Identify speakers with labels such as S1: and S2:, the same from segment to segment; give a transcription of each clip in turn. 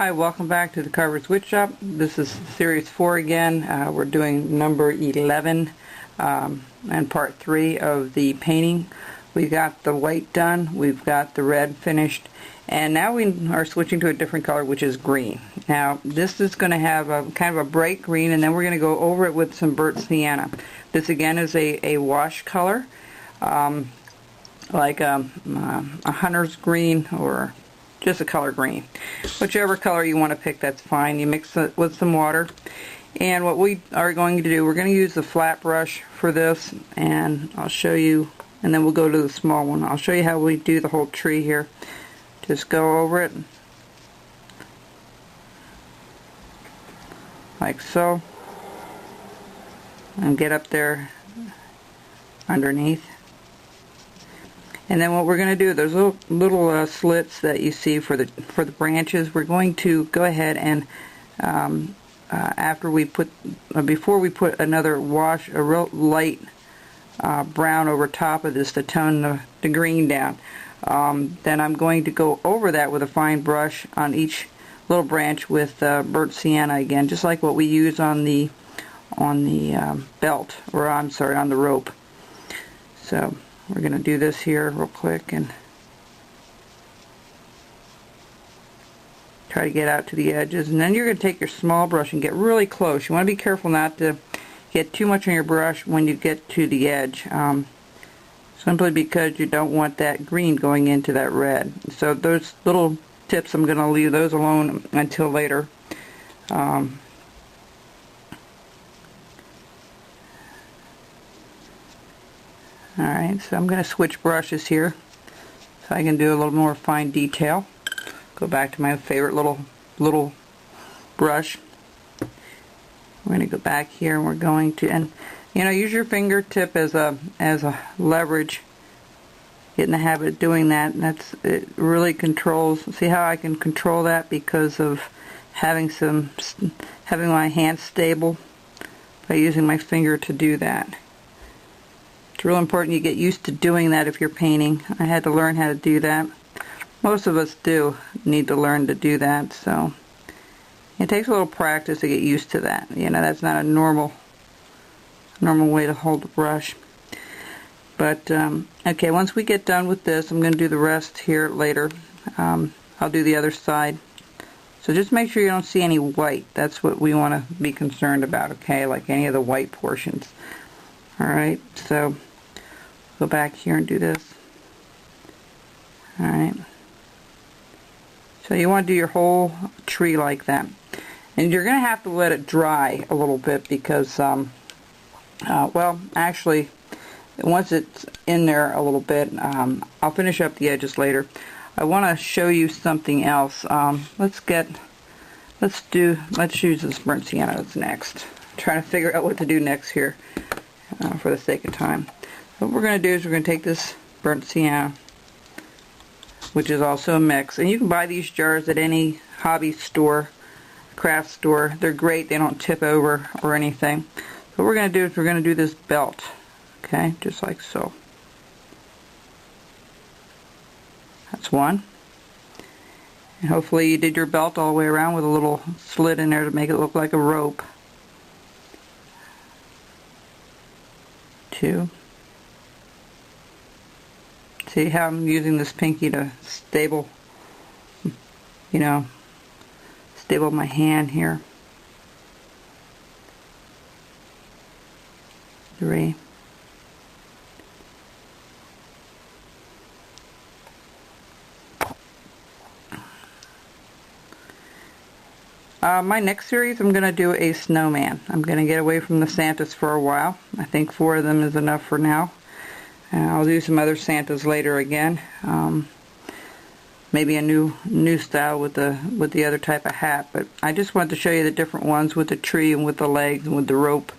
S1: Hi, welcome back to the Carver's Woodshop. This is Series 4 again. We're doing number 11 and part 3 of the painting. We got the white done, we've got the red finished, and now we are switching to a different color, which is green. Now this is going to have a kind of a bright green, and then we're going to go over it with some burnt sienna. This again is a wash color, like a hunter's green or just a color green. Whichever color you want to pick, that's fine. You mix it with some water. And what we are going to do, we're going to use the flat brush for this, and I'll show you, and then we'll go to the small one. I'll show you how we do the whole tree here. Just go over it like so, and get up there underneath. And then what we're going to do, there's little slits that you see for the branches. We're going to go ahead and before we put another wash, a real light brown over top of this to tone the green down. Then I'm going to go over that with a fine brush on each little branch with burnt sienna again, just like what we use on the belt, or I'm sorry, on the rope. So we're going to do this here real quick and try to get out to the edges, and then you're going to take your small brush and get really close. You want to be careful not to get too much on your brush when you get to the edge, simply because you don't want that green going into that red. So those little tips, I'm going to leave those alone until later. Alright, so I'm going to switch brushes here so I can do a little more fine detail. Go back to my favorite little brush. We're going to go back here, and we're going to, and use your fingertip as a leverage. Get in the habit of doing that, and it really controls. See how I can control that because of having my hand stable by using my finger to do that. It's real important you get used to doing that if you're painting. I had to learn how to do that. Most of us do need to learn to do that, so it takes a little practice to get used to that. That's not a normal way to hold the brush. But okay, once we get done with this, I'm going to do the rest here later. I'll do the other side. So just make sure you don't see any white. That's what we want to be concerned about, okay? Like any of the white portions. Alright, so go back here and do this. Alright. So you want to do your whole tree like that. And you're going to have to let it dry a little bit because, well, actually, once it's in there a little bit, I'll finish up the edges later. I want to show you something else. Let's use this burnt sienna that's next. I'm trying to figure out what to do next here for the sake of time. What we're going to do is we're going to take this burnt sienna, which is also a mix, and you can buy these jars at any hobby store, craft store. They're great. They don't tip over or anything. So what we're going to do is we're going to do this belt, okay, just like so. That's one. And hopefully you did your belt all the way around with a little slit in there to make it look like a rope. Two. See how I'm using this pinky to stable my hand here. Three. My next series, I'm going to do a snowman. I'm going to get away from the Santas for a while. I think 4 of them is enough for now. I'll do some other Santas later again. Maybe a new style with the other type of hat. But I just wanted to show you the different ones with the tree and with the legs and with the robe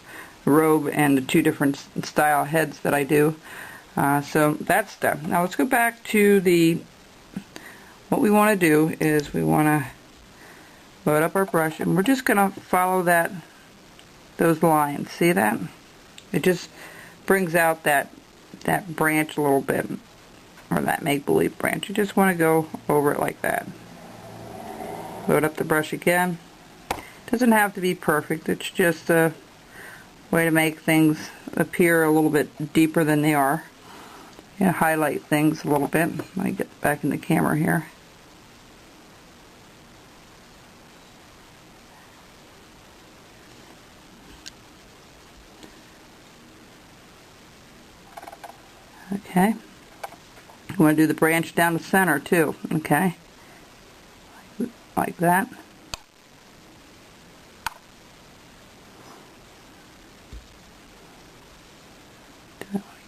S1: and the 2 different style heads that I do. So that's done. Now let's go back to what we want to do is we want to load up our brush, and we're just going to follow those lines. See that? It just brings out that branch a little bit, or that make-believe branch. You just want to go over it like that. Load up the brush again. Doesn't have to be perfect, it's just a way to make things appear a little bit deeper than they are. You know, highlight things a little bit. Let me get back in the camera here. Okay. You want to do the branch down the center too, okay? Like that.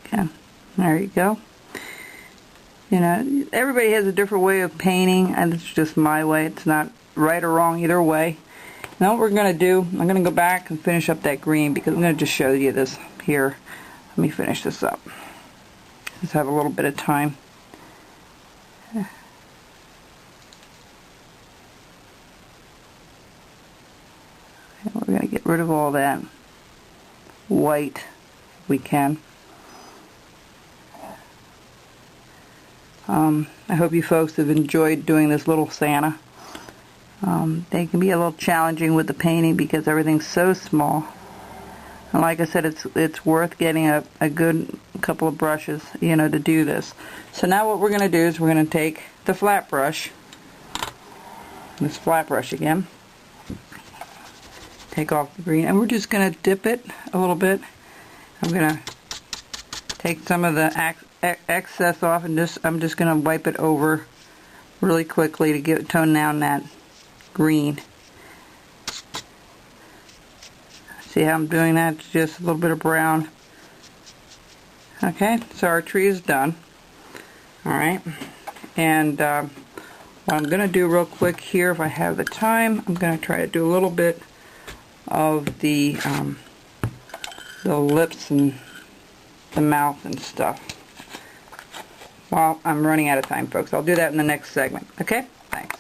S1: Okay. There you go. You know, everybody has a different way of painting, and it's just my way. It's not right or wrong either way. Now what we're going to do, I'm going to go back and finish up that green because I'm going to just show you this here. Let me finish this up. Just have a little bit of time. We're going to get rid of all that white if we can. I hope you folks have enjoyed doing this little Santa. They can be a little challenging with the painting because everything's so small. And like I said, it's worth getting a good couple of brushes, you know, to do this. So now what we're going to do is we're going to take the flat brush, this flat brush again, take off the green, and we're just going to dip it a little bit. I'm going to take some of the excess off, and I'm just going to wipe it over really quickly to tone down that green. See how I'm doing that? It's just a little bit of brown. Okay, so our tree is done. Alright, and what I'm going to do real quick here, if I have the time, I'm going to try to do a little bit of the lips and the mouth and stuff. Well, I'm running out of time, folks. I'll do that in the next segment. Okay? Thanks.